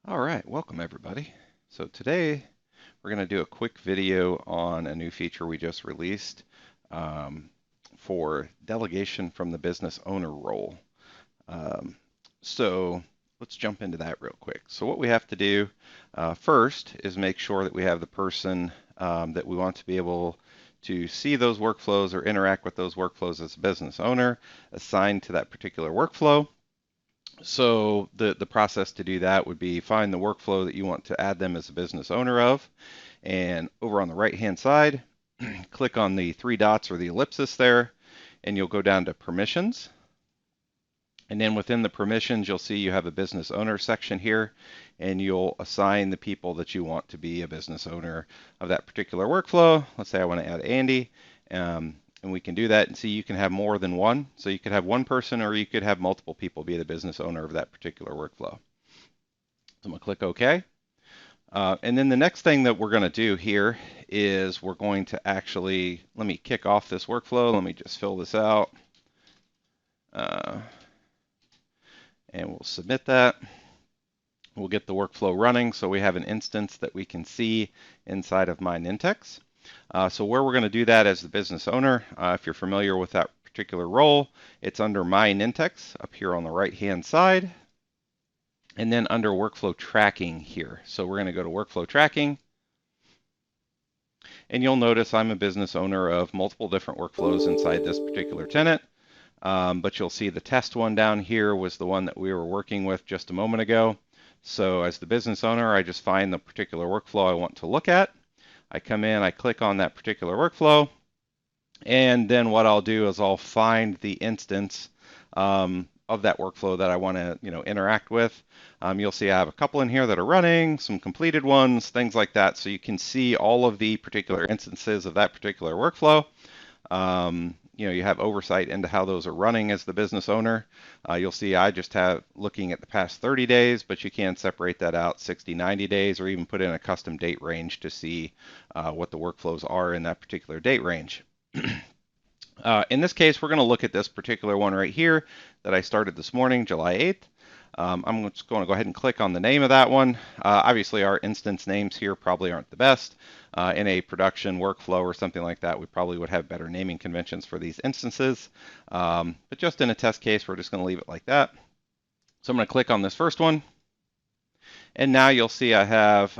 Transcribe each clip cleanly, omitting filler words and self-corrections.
All right, welcome everybody. So today we're going to do a quick video on a new feature we just released um, for delegation from the business owner role. Um, so let's jump into that real quick. So what we have to do first is make sure that we have the person that we want to be able to see those workflows or interact with those workflows as a business owner assigned to that particular workflow. So the process to do that would be find the workflow that you want to add them as a business owner of, and over on the right hand side, click on the three dots or the ellipsis there, and you'll go down to permissions. And then within the permissions, you'll see you have a business owner section here, and you'll assign the people that you want to be a business owner of that particular workflow. Let's say I want to add Andy. And we can do that and see you can have more than one. So you could have one person or you could have multiple people be the business owner of that particular workflow. So I'm going to click OK. And then the next thing that we're going to do here is we're going to actually, let me kick off this workflow. Let me just fill this out. And we'll submit that. We'll get the workflow running so we have an instance that we can see inside of my Nintex. So where we're going to do that as the business owner, if you're familiar with that particular role, it's under My Nintex up here on the right-hand side, and then under Workflow Tracking here. So we're going to go to Workflow Tracking, and you'll notice I'm a business owner of multiple different workflows inside this particular tenant. But you'll see the test one down here was the one that we were working with just a moment ago. So as the business owner, I just find the particular workflow I want to look at. I come in, I click on that particular workflow, and then what I'll do is I'll find the instance of that workflow that I want to, interact with. You'll see I have a couple in here that are running, some completed ones, things like that. So you can see all of the particular instances of that particular workflow. You have oversight into how those are running as the business owner. You'll see I just have looking at the past 30 days, but you can separate that out 60, 90 days, or even put in a custom date range to see what the workflows are in that particular date range. In this case, we're going to look at this particular one right here that I started this morning, July 8th. I'm just going to go ahead and click on the name of that one. Obviously, our instance names here probably aren't the best. In a production workflow or something like that, we probably would have better naming conventions for these instances. But just in a test case, we're just going to leave it like that. So I'm going to click on this first one. And now you'll see I have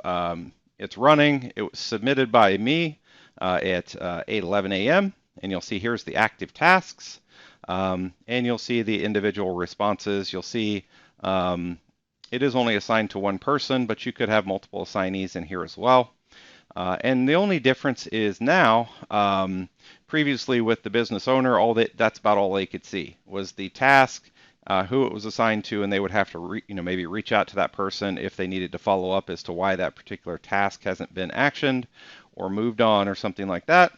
it's running. It was submitted by me at 8:11 a.m. And you'll see here's the active tasks. And you'll see the individual responses. You'll see it is only assigned to one person, but you could have multiple assignees in here as well. And the only difference is now, previously with the business owner, that's about all they could see was the task, who it was assigned to, and they would have to maybe reach out to that person if they needed to follow up as to why that particular task hasn't been actioned or moved on or something like that.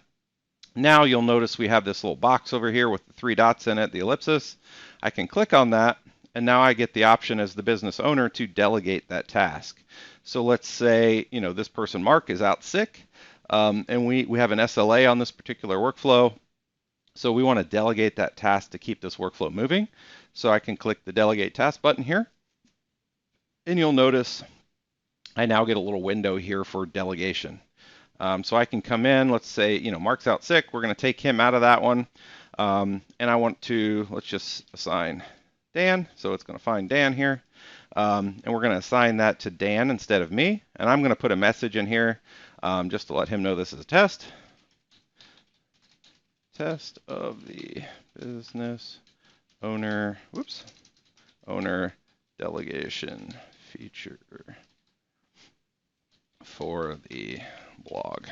Now you'll notice we have this little box over here with the three dots in it, the ellipsis. I can click on that, and now I get the option as the business owner to delegate that task. So let's say, this person, Mark, is out sick, and we have an SLA on this particular workflow. So we want to delegate that task to keep this workflow moving. So I can click the Delegate Task button here, and you'll notice I now get a little window here for delegation. So I can come in, let's say, Mark's out sick. We're going to take him out of that one. And I want to, let's just assign Dan. So it's going to find Dan here. And we're going to assign that to Dan instead of me. And I'm going to put a message in here just to let him know this is a test. Test of the business owner delegation feature for the blog.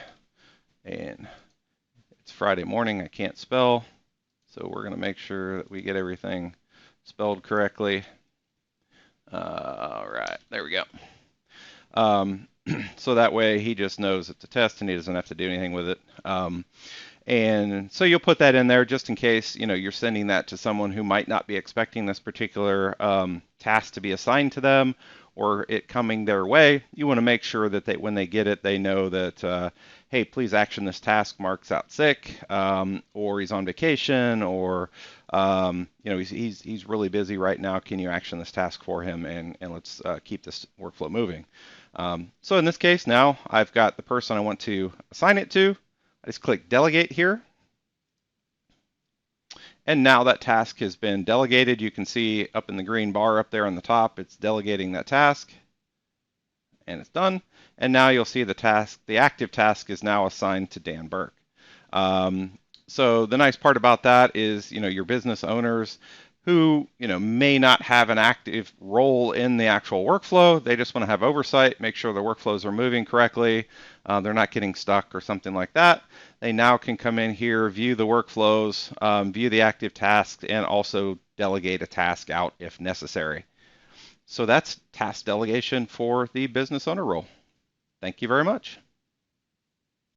And it's Friday morning, I can't spell, so we're going to make sure that we get everything spelled correctly. All right, there we go. So that way he just knows it's a test and he doesn't have to do anything with it. And so you'll put that in there just in case, you're sending that to someone who might not be expecting this particular task to be assigned to them or it coming their way. You want to make sure that when they get it, they know that, hey, please action this task. Mark's out sick, or he's on vacation, or he's really busy right now. Can you action this task for him? And let's keep this workflow moving. So in this case, now I've got the person I want to assign it to. I just click Delegate here. And now that task has been delegated. You can see up in the green bar up there on the top, it's delegating that task. And it's done. And now you'll see the active task is now assigned to Dan Burke. So the nice part about that is, your business owners who, may not have an active role in the actual workflow. They just want to have oversight, make sure the workflows are moving correctly. They're not getting stuck or something like that. They now can come in here, view the workflows, view the active tasks, and also delegate a task out if necessary. So that's task delegation for the business owner role. Thank you very much.